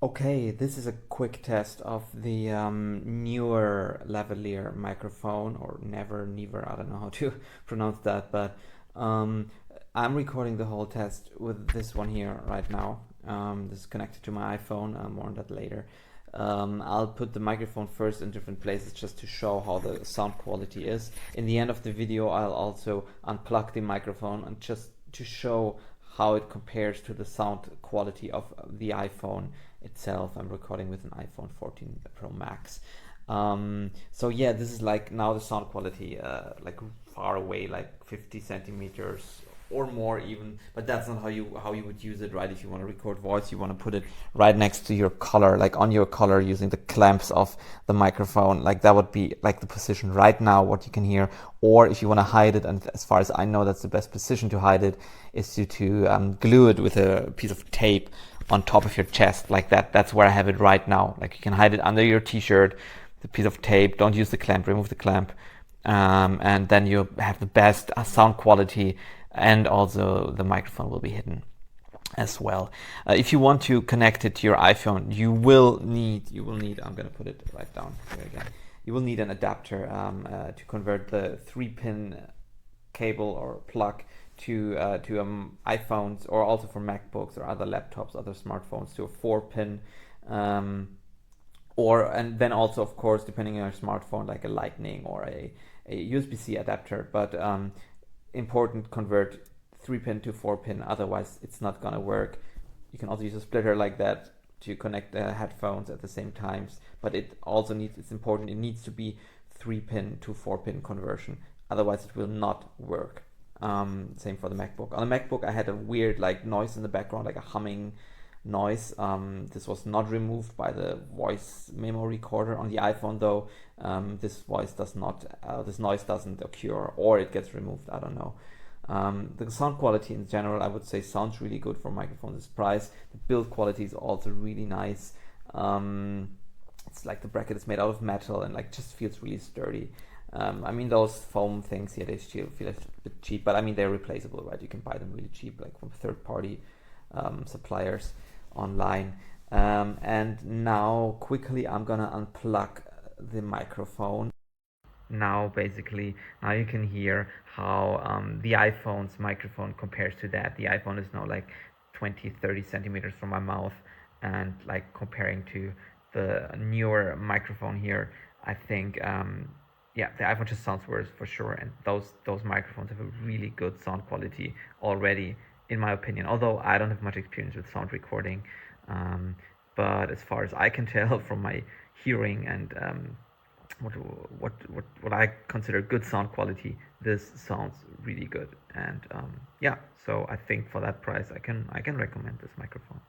Okay, this is a quick test of the NEEWER Lavalier microphone, or NEEWER, I don't know how to pronounce that, but I'm recording the whole test with this one here right now. This is connected to my iPhone, more on that later. I'll put the microphone first in different places just to show how the sound quality is. In the end of the video, I'll also unplug the microphone and just to show how it compares to the sound quality of the iPhone itself. I'm recording with an iPhone 14 Pro Max. So yeah, this is like now the sound quality, like far away, like 50 centimeters or more even, but that's not how you would use it, right? If you want to record voice, you want to put it right next to your collar, like on your collar, using the clamps of the microphone. Like that would be like the position right now, what you can hear. Or if you want to hide it, and as far as I know, that's the best position to hide it, is to glue it with a piece of tape on top of your chest, like that. That's where I have it right now. Like you can hide it under your t-shirt, the piece of tape. Don't use the clamp, remove the clamp, and then you have the best sound quality, and also the microphone will be hidden as well. If you want to connect it to your iPhone, you will need, I'm going to put it right down here again. You will need an adapter to convert the 3-pin cable or plug to iPhones, or also for MacBooks or other laptops, other smartphones, to a 4-pin, and then also, of course, depending on your smartphone, like a Lightning or a USB-C adapter. But important, convert 3-pin to 4-pin, otherwise it's not gonna work. You can also use a splitter like that to connect the headphones at the same times, but it also needs, it's important, it needs to be 3-pin to 4-pin conversion, otherwise it will not work. Same for the MacBook. On the MacBook I had a weird like noise in the background, like a humming noise. This was not removed by the voice memo recorder. On the iPhone though, this noise doesn't occur, or it gets removed, I don't know. The sound quality in general, I would say, sounds really good for microphone this price. The build quality is also really nice. It's like the bracket is made out of metal and like just feels really sturdy. I mean, those foam things here, they still feel a bit cheap, but I mean, they're replaceable, right? You can buy them really cheap, like from third-party suppliers online. And now quickly I'm gonna unplug the microphone. Now basically, now you can hear how the iPhone's microphone compares to that. The iPhone is now like 20-30 centimeters from my mouth, and like comparing to the newer microphone here, I think yeah, the iPhone just sounds worse for sure, and those microphones have a really good sound quality already, in my opinion. Although I don't have much experience with sound recording, but as far as I can tell from my hearing and what I consider good sound quality, this sounds really good. And yeah, so I think for that price, I can recommend this microphone.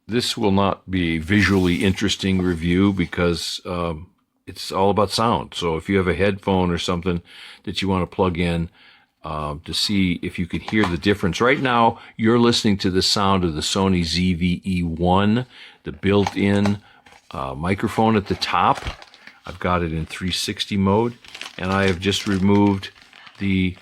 This will not be a visually interesting review because it's all about sound. So if you have a headphone or something that you want to plug in to see if you can hear the difference. Right now, you're listening to the sound of the Sony ZV-E1, the built-in microphone at the top. I've got it in 360 mode, and I have just removed the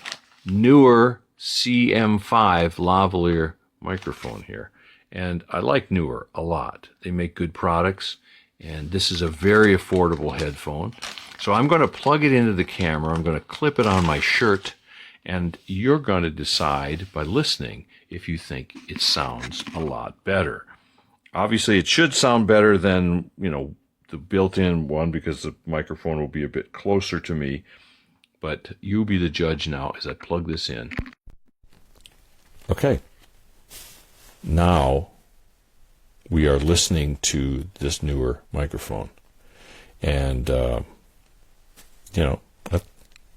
NEEWER CM5 lavalier microphone here. And I like NEEWER a lot. They make good products, and this is a very affordable headphone. So I'm going to plug it into the camera. I'm going to clip it on my shirt, and you're going to decide by listening if you think it sounds a lot better. Obviously, it should sound better than, you know, the built-in one, because the microphone will be a bit closer to me. But you be the judge now as I plug this in. Okay. Now we are listening to this NEEWER microphone, and you know,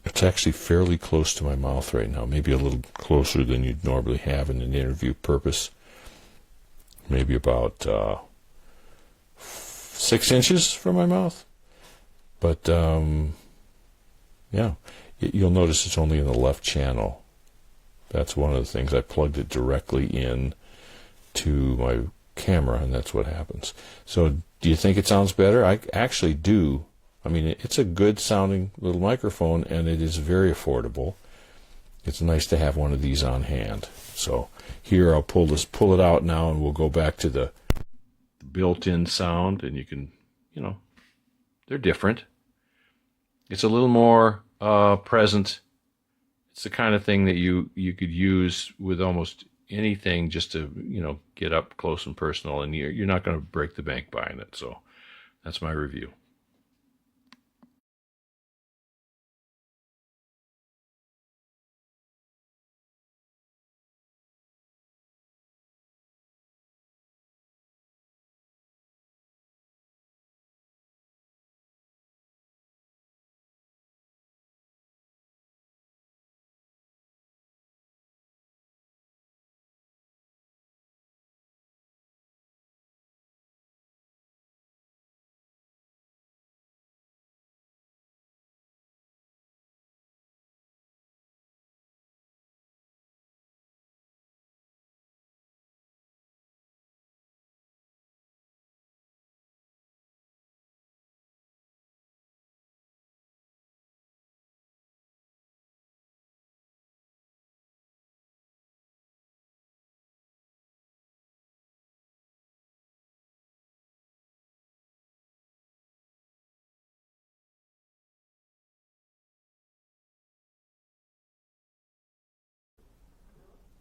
it's actually fairly close to my mouth right now, maybe a little closer than you'd normally have in an interview purpose, maybe about 6 inches from my mouth. But yeah, you'll notice it's only in the left channel That's one of the things. I plugged it directly in to my camera, and that's what happens. So do you think it sounds better? I actually do. I mean, it's a good sounding little microphone, and it is very affordable. It's nice to have one of these on hand. So here I'll pull it out now, and we'll go back to the built-in sound, and you can, they're different. It's a little more present. It's the kind of thing that you could use with almost anything, just to get up close and personal, and you're not going to break the bank buying it. So that's my review.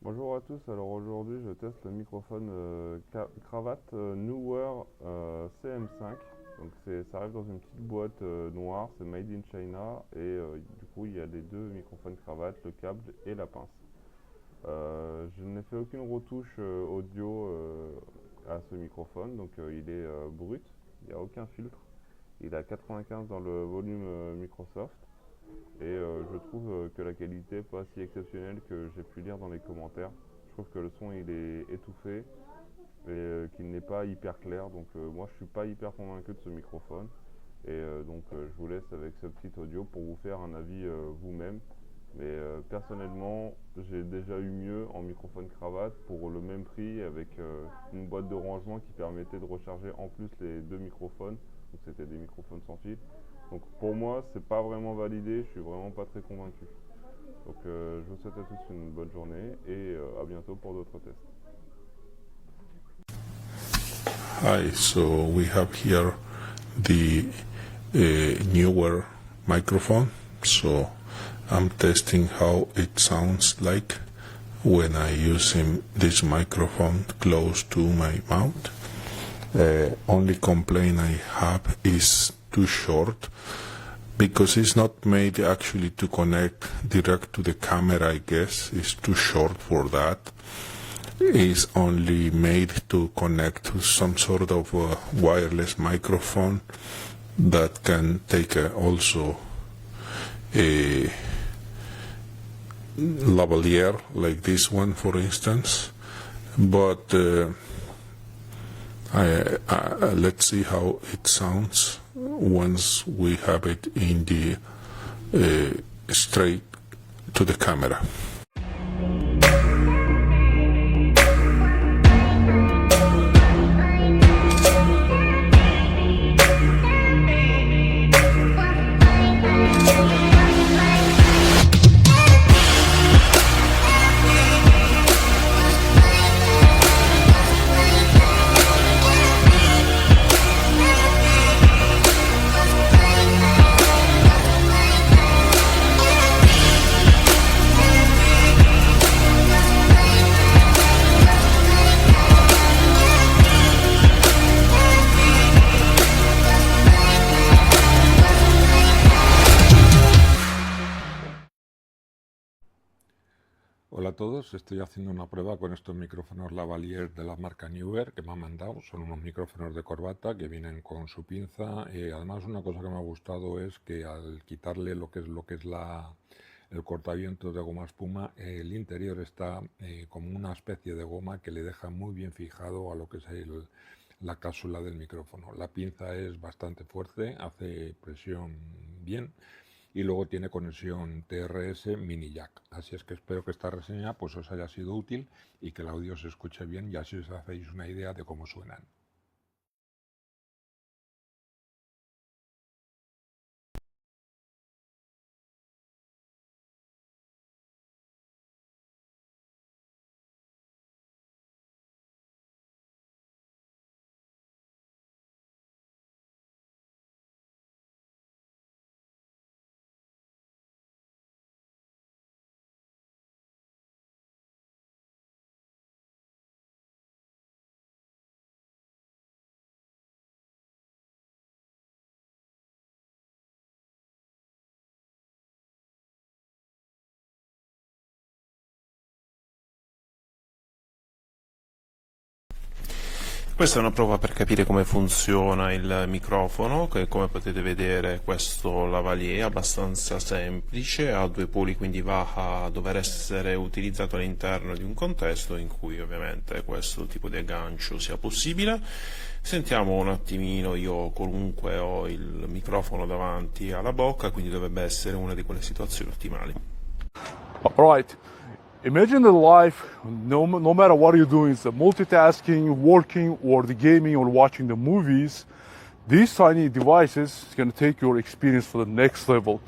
Bonjour à tous, alors aujourd'hui je teste le microphone cravate NEEWER CM5. Donc ça arrive dans une petite boîte noire, c'est made in China et du coup il y a les deux microphones cravate, le câble et la pince. Je n'ai fait aucune retouche audio à ce microphone, donc il est brut, il n'y a aucun filtre. Il est à 95 dans le volume Microsoft. Et je trouve que la qualité n'est pas si exceptionnelle que j'ai pu lire dans les commentaires. Je trouve que le son il est étouffé et qu'il n'est pas hyper clair. Donc moi je suis pas hyper convaincu de ce microphone. Et donc je vous laisse avec ce petit audio pour vous faire un avis vous-même. Mais personnellement j'ai déjà eu mieux en microphone cravate pour le même prix, avec une boîte de rangement qui permettait de recharger en plus les deux microphones. Donc c'était des microphones sans fil. Donc pour moi, c'est pas vraiment validé, je suis vraiment pas très convaincu. Donc je vous souhaite à tous une bonne journée et à bientôt pour d'autres tests. Hi, so we have here the newer microphone. So I'm testing how it sounds like when I use this microphone close to my mouth. Only complaint I have is too short, because it's not made actually to connect direct to the camera. I guess it's too short for that. It's only made to connect to some sort of a wireless microphone that can take also a lavalier like this one, for instance. But let's see how it sounds once we have it in the straight to the camera. Hola a todos, estoy haciendo una prueba con estos micrófonos lavalier de la marca NEEWER que me han mandado. Son unos micrófonos de corbata que vienen con su pinza. Además, una cosa que me ha gustado es que al quitarle lo que es el cortavientos de goma espuma, el interior está como una especie de goma que le deja muy bien fijado a lo que es la cápsula del micrófono. La pinza es bastante fuerte, hace presión bien. y luego tiene conexión TRS mini jack. Así es que espero que esta reseña pues os haya sido útil y que el audio se escuche bien y así os hacéis una idea de cómo suenan. Questa è una prova per capire come funziona il microfono, che come potete vedere questo lavalier è abbastanza semplice, ha due poli, quindi va a dover essere utilizzato all'interno di un contesto in cui ovviamente questo tipo di aggancio sia possibile. Sentiamo un attimino, io comunque ho il microfono davanti alla bocca, quindi dovrebbe essere una di quelle situazioni ottimali. Alright, imagine the life, no matter what you're doing, it's multitasking, working, or the gaming, or watching the movies, these tiny devices can take your experience to the next level.